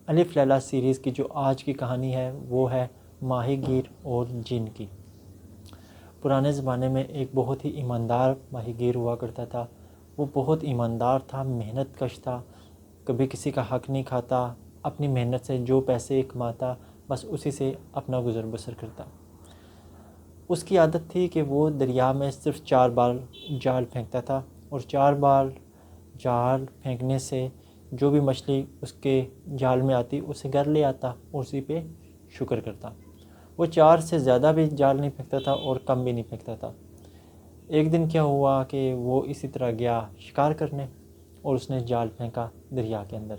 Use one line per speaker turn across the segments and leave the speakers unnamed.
الف لیلا سیریز کی جو آج کی کہانی ہے وہ ہے ماہی گیر اور جن کی۔ پرانے زمانے میں ایک بہت ہی ایماندار ماہی گیر ہوا کرتا تھا۔ وہ بہت ایماندار تھا، محنت کش تھا، کبھی کسی کا حق نہیں کھاتا، اپنی محنت سے جو پیسے کماتا بس اسی سے اپنا گزر بسر کرتا۔ اس کی عادت تھی کہ وہ دریا میں صرف 4 بار جال پھینکتا تھا، اور 4 بار جال پھینکنے سے جو بھی مچھلی اس کے جال میں آتی اسے گھر لے آتا اور اسی پہ شکر کرتا۔ وہ 4 سے زیادہ بھی جال نہیں پھینکتا تھا اور کم بھی نہیں پھینکتا تھا۔ ایک دن کیا ہوا کہ وہ اسی طرح گیا شکار کرنے اور اس نے جال پھینکا دریا کے اندر۔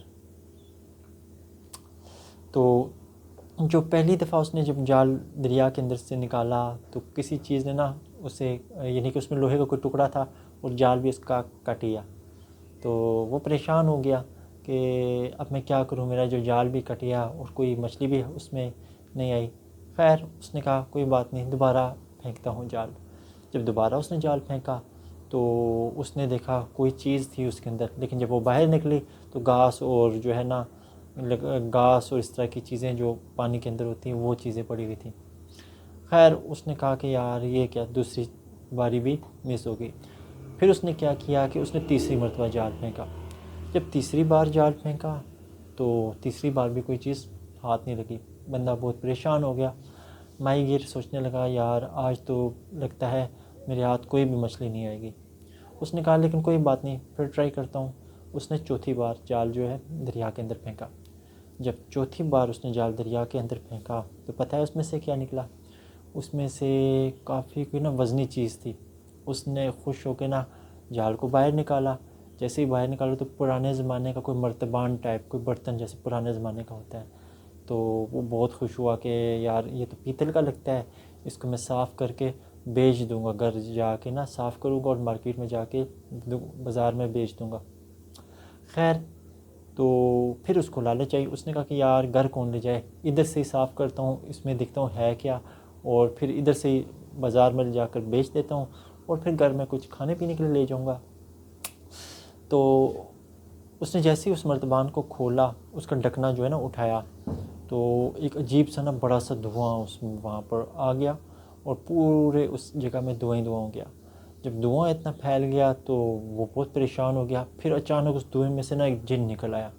تو جو پہلی دفعہ اس نے جب جال دریا کے اندر سے نکالا تو کسی چیز نے نا اسے، یعنی کہ اس میں لوہے کا کوئی ٹکڑا تھا اور جال بھی اس کا کٹ گیا۔ تو وہ پریشان ہو گیا کہ اب میں کیا کروں، میرا جو جال بھی کٹ گیا اور کوئی مچھلی بھی اس میں نہیں آئی۔ خیر اس نے کہا کوئی بات نہیں، دوبارہ پھینکتا ہوں جال۔ جب دوبارہ اس نے جال پھینکا تو اس نے دیکھا کوئی چیز تھی اس کے اندر، لیکن جب وہ باہر نکلی تو گھاس اور جو ہے نا گھاس اور اس طرح کی چیزیں جو پانی کے اندر ہوتی ہیں وہ چیزیں پڑی ہوئی تھیں۔ خیر اس نے کہا کہ یار یہ کیا، دوسری باری بھی مس ہو گئی۔ پھر اس نے کیا کیا کہ اس نے تیسری مرتبہ جال پھینکا۔ جب تیسری بار جال پھینکا تو تیسری بار بھی کوئی چیز ہاتھ نہیں لگی۔ بندہ بہت پریشان ہو گیا۔ ماہی گیر سوچنے لگا یار آج تو لگتا ہے میرے ہاتھ کوئی بھی مچھلی نہیں آئے گی۔ اس نے کہا لیکن کوئی بات نہیں، پھر ٹرائی کرتا ہوں۔ اس نے چوتھی بار جال جو ہے دریا کے اندر پھینکا۔ جب چوتھی بار اس نے جال دریا کے اندر پھینکا تو پتہ ہے اس میں سے کیا نکلا؟ اس میں سے کافی کوئی نا وزنی چیز تھی۔ اس نے خوش ہو کے نا جال کو باہر نکالا۔ جیسے ہی باہر نکالا تو پرانے زمانے کا کوئی مرتبان ٹائپ، کوئی برتن جیسے پرانے زمانے کا ہوتا ہے، تو وہ بہت خوش ہوا کہ یار یہ تو پیتل کا لگتا ہے، اس کو میں صاف کر کے بیچ دوں گا، گھر جا کے نا صاف کروں گا اور مارکیٹ میں جا کے بازار میں بیچ دوں گا۔ خیر تو پھر اس کو لالچ آئی، اس نے کہا کہ یار گھر کون لے جائے، ادھر سے ہی صاف کرتا ہوں، اس میں دیکھتا ہوں ہے کیا، اور پھر ادھر سے ہی بازار میں جا کر بیچ دیتا ہوں اور پھر گھر میں کچھ کھانے پینے کے لیے لے جاؤں گا۔ تو اس نے جیسے ہی اس مرتبان کو کھولا، اس کا ڈھکنا جو ہے نا اٹھایا، تو ایک عجیب سا نا بڑا سا دھواں اس میں وہاں پر آ گیا اور پورے اس جگہ میں دھواں ہی دھواں ہو گیا۔ جب دھواں اتنا پھیل گیا تو وہ بہت پریشان ہو گیا۔ پھر اچانک اس دھوئیں میں سے نا ایک جن نکل آیا۔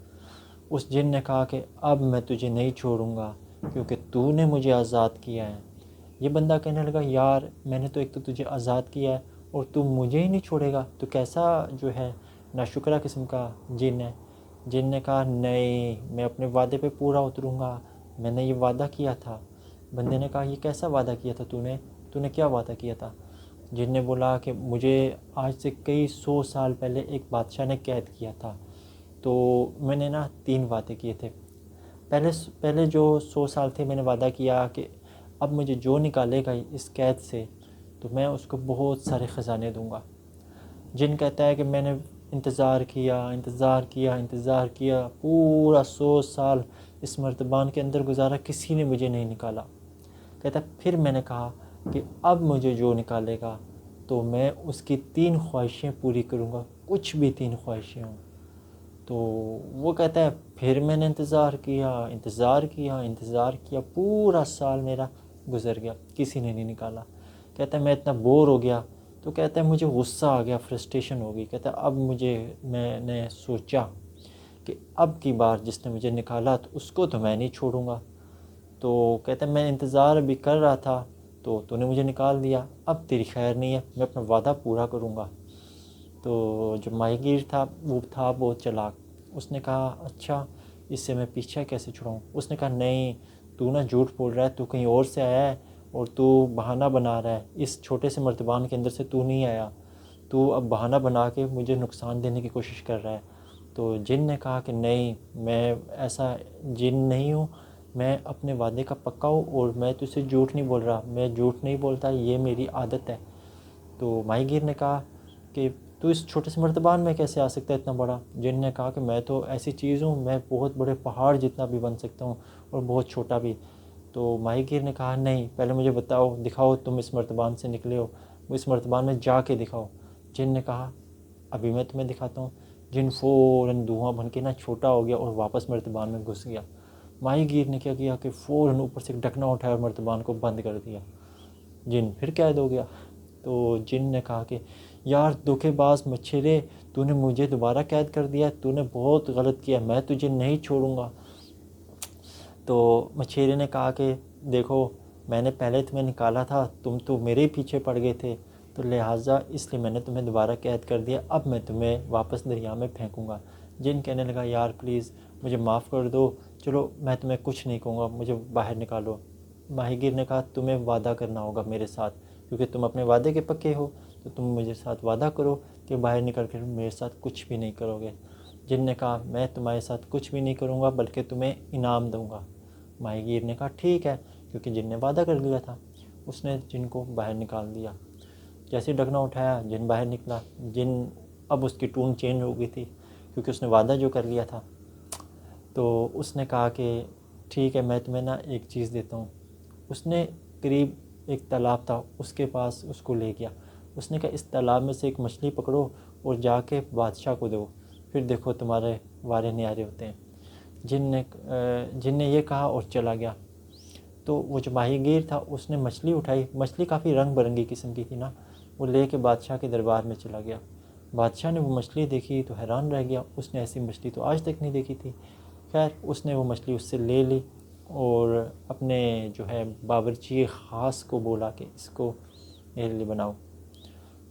اس جن نے کہا کہ اب میں تجھے نہیں چھوڑوں گا کیونکہ تو نے مجھے آزاد کیا ہے۔ یہ بندہ کہنے لگا یار میں نے تو ایک تو تجھے آزاد کیا ہے اور تو مجھے ہی نہیں چھوڑے گا، تو کیسا جو ہے ناشکرا قسم کا جن ہے۔ جن نے کہا نہیں، میں اپنے وعدے پہ پورا اتروں گا، میں نے یہ وعدہ کیا تھا۔ بندے نے کہا یہ کیسا وعدہ کیا تھا تو نے کیا وعدہ کیا تھا؟ جن نے بولا کہ مجھے آج سے کئی 100 سال پہلے ایک بادشاہ نے قید کیا تھا، تو میں نے نا 3 وعدے کیے تھے۔ پہلے جو 100 سال تھے میں نے وعدہ کیا کہ اب مجھے جو نکالے گا اس قید سے تو میں اس کو بہت سارے خزانے دوں گا۔ جن کہتا ہے کہ میں نے انتظار کیا پورا 100 سال اس مرتبان کے اندر گزارا، کسی نے مجھے نہیں نکالا۔ کہتا پھر میں نے کہا کہ اب مجھے جو نکالے گا تو میں اس کی 3 خواہشیں پوری کروں گا، کچھ بھی 3 خواہشیں ہوں۔ تو وہ کہتا ہے پھر میں نے انتظار کیا، پورا سال میرا گزر گیا، کسی نے نہیں نکالا۔ کہتا ہے میں اتنا بور ہو گیا، تو کہتا ہے مجھے غصہ آ گیا، فرسٹریشن ہو گئی۔ کہتا ہے اب میں نے سوچا کہ اب کی بار جس نے مجھے نکالا تو اس کو تو میں نہیں چھوڑوں گا۔ تو کہتا ہے میں انتظار ابھی کر رہا تھا تو نے مجھے نکال دیا، اب تیری خیر نہیں ہے، میں اپنا وعدہ پورا کروں گا۔ تو جو ماہی گیر تھا وہ تھا بہت چلاک۔ اس نے کہا اچھا اس سے میں پیچھا کیسے چھڑاؤں؟ اس نے کہا نہیں، تو نا جھوٹ بول رہا ہے، تو کہیں اور سے آیا ہے اور تو بہانہ بنا رہا ہے، اس چھوٹے سے مرتبان کے اندر سے تو نہیں آیا، تو اب بہانہ بنا کے مجھے نقصان دینے کی کوشش کر رہا ہے۔ تو جن نے کہا کہ نہیں، میں ایسا جن نہیں ہوں، میں اپنے وعدے کا پکا ہوں اور میں تو اسے جھوٹ نہیں بول رہا، میں جھوٹ نہیں بولتا، یہ میری عادت ہے۔ تو ماہی گیر نے کہا کہ تو اس چھوٹے سے مرتبان میں کیسے آ سکتا ہے اتنا بڑا؟ جن نے کہا کہ میں تو ایسی چیز ہوں، میں بہت بڑے پہاڑ جتنا بھی بن سکتا ہوں اور بہت چھوٹا بھی۔ تو ماہی گیر نے کہا نہیں، پہلے مجھے بتاؤ، دکھاؤ تم اس مرتبان سے نکلے ہو، وہ اس مرتبان میں جا کے دکھاؤ۔ جن نے کہا ابھی میں تمہیں دکھاتا ہوں۔ جن فوراً دھواں بن کے نا چھوٹا ہو گیا اور واپس مرتبان میں گھس گیا۔ ماہی گیر نے کیا کیا کہ فوراً اوپر سے ڈھکنا اٹھایا اور مرتبان کو بند کر دیا. جن پھر قید ہو گیا. تو جن نے کہا کہ یار دھوکے باز مچھرے، تو نے مجھے دوبارہ قید کر دیا، تو نے بہت غلط کیا، میں تجھے نہیں چھوڑوں گا. تو مچھیرے نے کہا کہ دیکھو میں نے پہلے تمہیں نکالا تھا، تم تو میرے ہی پیچھے پڑ گئے تھے، تو لہٰذا اس لیے میں نے تمہیں دوبارہ قید کر دیا، اب میں تمہیں واپس دریا میں پھینکوں گا. جن کہنے لگا یار پلیز مجھے معاف کر دو، چلو میں تمہیں کچھ نہیں کہوں گا، مجھے باہر نکالو. ماہی گیر نے کہا تمہیں وعدہ کرنا ہوگا میرے ساتھ، کیونکہ تم اپنے وعدے کے پکے ہو، تو تم مجھے ساتھ وعدہ کرو کہ باہر نکل کر میرے ساتھ کچھ بھی نہیں کرو گے. جن نے کہا میں تمہارے ساتھ کچھ بھی نہیں کروں گا بلکہ تمہیں انعام دوں گا. ماہی گیر نے کہا ٹھیک ہے، کیونکہ جن نے وعدہ کر لیا تھا. اس نے جن کو باہر نکال دیا. جیسے ڈھکنا اٹھایا جن باہر نکلا. جن اب اس کی ٹون چینج ہو گئی تھی کیونکہ اس نے وعدہ جو کر لیا تھا. تو اس نے کہا کہ ٹھیک ہے میں تمہیں نا ایک چیز دیتا ہوں. اس نے قریب ایک تالاب تھا اس کے پاس اس کو لے گیا. اس نے کہا اس تالاب میں سے ایک مچھلی پکڑو اور جا کے بادشاہ کو دو، پھر دیکھو تمہارے وارے نیارے ہوتے ہیں. جن نے یہ کہا اور چلا گیا. تو وہ جو ماہی گیر تھا اس نے مچھلی اٹھائی. مچھلی کافی رنگ برنگی قسم کی تھی نا. وہ لے کے بادشاہ کے دربار میں چلا گیا. بادشاہ نے وہ مچھلی دیکھی تو حیران رہ گیا، اس نے ایسی مچھلی تو آج تک نہیں دیکھی تھی. خیر اس نے وہ مچھلی اس سے لے لی اور اپنے جو ہے باورچی خاص کو بولا کہ اس کو میرے لیے بناؤ.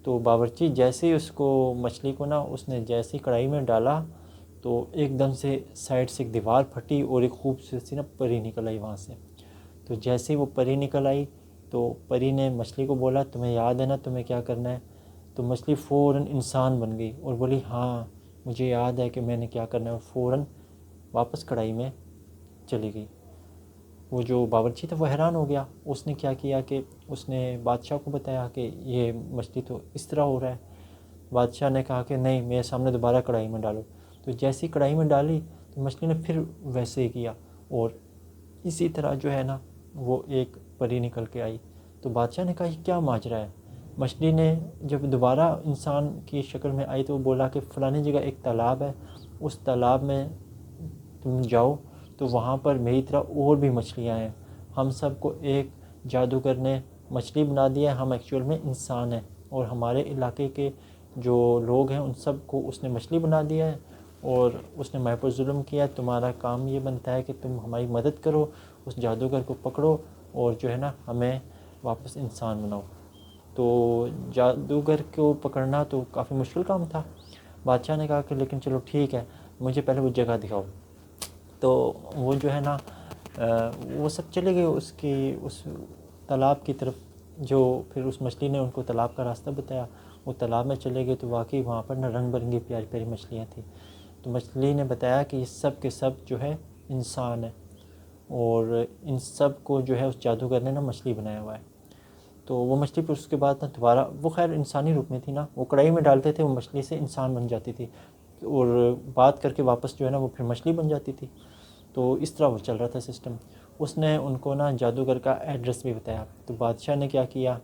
تو باورچی جیسے ہی اس کو مچھلی کو نا اس نے جیسے ہی کڑھائی میں ڈالا تو ایک دم سے سائڈ سے ایک دیوار پھٹی اور ایک خوبصورت سی نا پری نکل آئی وہاں سے. تو جیسے ہی وہ پری نکل آئی تو پری نے مچھلی کو بولا تمہیں یاد ہے نا تمہیں کیا کرنا ہے. تو مچھلی فوراً انسان بن گئی اور بولی ہاں مجھے یاد ہے کہ میں نے کیا کرنا ہے، اور فوراً واپس کڑھائی میں چلی گئی. وہ جو باورچی تھا وہ حیران ہو گیا. اس نے کیا کیا کہ اس نے بادشاہ کو بتایا کہ یہ مچھلی تو اس طرح ہو رہا ہے. بادشاہ نے کہا کہ نہیں میرے سامنے دوبارہ کڑھائی میں ڈالو. تو جیسی کڑھائی میں ڈالی تو مچھلی نے پھر ویسے ہی کیا اور اسی طرح جو ہے نا وہ ایک پری نکل کے آئی. تو بادشاہ نے کہا یہ کیا ماجرا ہے. مچھلی نے جب دوبارہ انسان کی شکل میں آئی تو وہ بولا کہ فلانی جگہ ایک تالاب ہے، اس تالاب میں تم جاؤ تو وہاں پر میری طرح اور بھی مچھلیاں ہیں. ہم سب کو ایک جادوگر نے مچھلی بنا دیا ہے، ہم ایکچوئل میں انسان ہیں، اور ہمارے علاقے کے جو لوگ ہیں ان سب کو اس نے مچھلی بنا دیا ہے اور اس نے ہمارے پر ظلم کیا ہے. تمہارا کام یہ بنتا ہے کہ تم ہماری مدد کرو، اس جادوگر کو پکڑو اور جو ہے نا ہمیں واپس انسان بناؤ. تو جادوگر کو پکڑنا تو کافی مشکل کام تھا. بادشاہ نے کہا کہ لیکن چلو ٹھیک ہے مجھے پہلے وہ جگہ دکھاؤ. تو وہ جو ہے نا وہ سب چلے گئے اس تالاب کی طرف، جو پھر اس مچھلی نے ان کو تالاب کا راستہ بتایا. وہ تالاب میں چلے گئے تو واقعی وہاں پر نا رنگ برنگی پیاری پیاری مچھلیاں تھیں. تو مچھلی نے بتایا کہ یہ سب کے سب جو ہے انسان ہے اور ان سب کو جو ہے اس جادوگر نے نا مچھلی بنایا ہوا ہے. تو وہ مچھلی پھر اس کے بعد نا دوبارہ وہ خیر انسانی روپ میں تھی نا، وہ کڑھائی میں ڈالتے تھے وہ مچھلی سے انسان بن جاتی تھی اور بات کر کے واپس جو ہے نا وہ پھر مچھلی بن جاتی تھی. تو اس طرح وہ چل رہا تھا سسٹم. اس نے ان کو نا جادوگر کا ایڈریس بھی بتایا. تو بادشاہ نے کیا کیا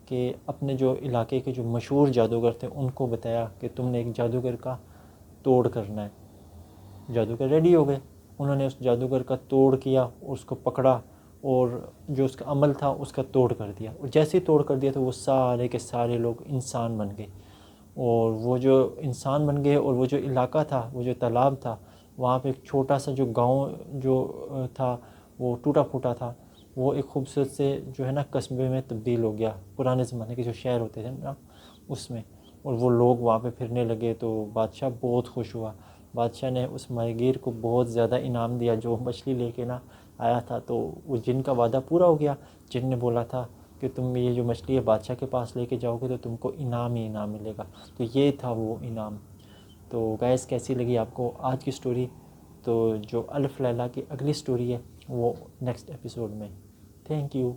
کہ اپنے جو علاقے کے جو مشہور جادوگر تھے ان کو بتایا کہ تم نے ایک جادوگر کا توڑ کرنا ہے. جادوگر ریڈی ہو گئے. انہوں نے اس جادوگر کا توڑ کیا اور اس کو پکڑا اور جو اس کا عمل تھا اس کا توڑ کر دیا. اور جیسے ہی توڑ کر دیا تو وہ سارے کے سارے لوگ انسان بن گئے. اور وہ جو انسان بن گئے اور وہ جو علاقہ تھا، وہ جو تالاب تھا، وہاں پہ ایک چھوٹا سا جو گاؤں جو تھا وہ ٹوٹا پھوٹا تھا، وہ ایک خوبصورت سے جو ہے نا قصبے میں تبدیل ہو گیا. پرانے زمانے کے جو شہر ہوتے تھے نا اس میں. اور وہ لوگ وہاں پہ پھرنے لگے. تو بادشاہ بہت خوش ہوا. بادشاہ نے اس ماہی گیر کو بہت زیادہ انعام دیا جو مچھلی لے کے نا آیا تھا. تو وہ جن کا وعدہ پورا ہو گیا. جن نے بولا تھا کہ تم یہ جو مچھلی ہے بادشاہ کے پاس لے کے جاؤ گے تو تم کو انعام ہی انعام ملے گا. تو یہ تھا وہ انعام. تو گائز کیسی لگی آپ کو آج کی سٹوری؟ تو جو الف لیلا کی اگلی سٹوری ہے وہ نیکسٹ ایپیسوڈ میں. Thank you.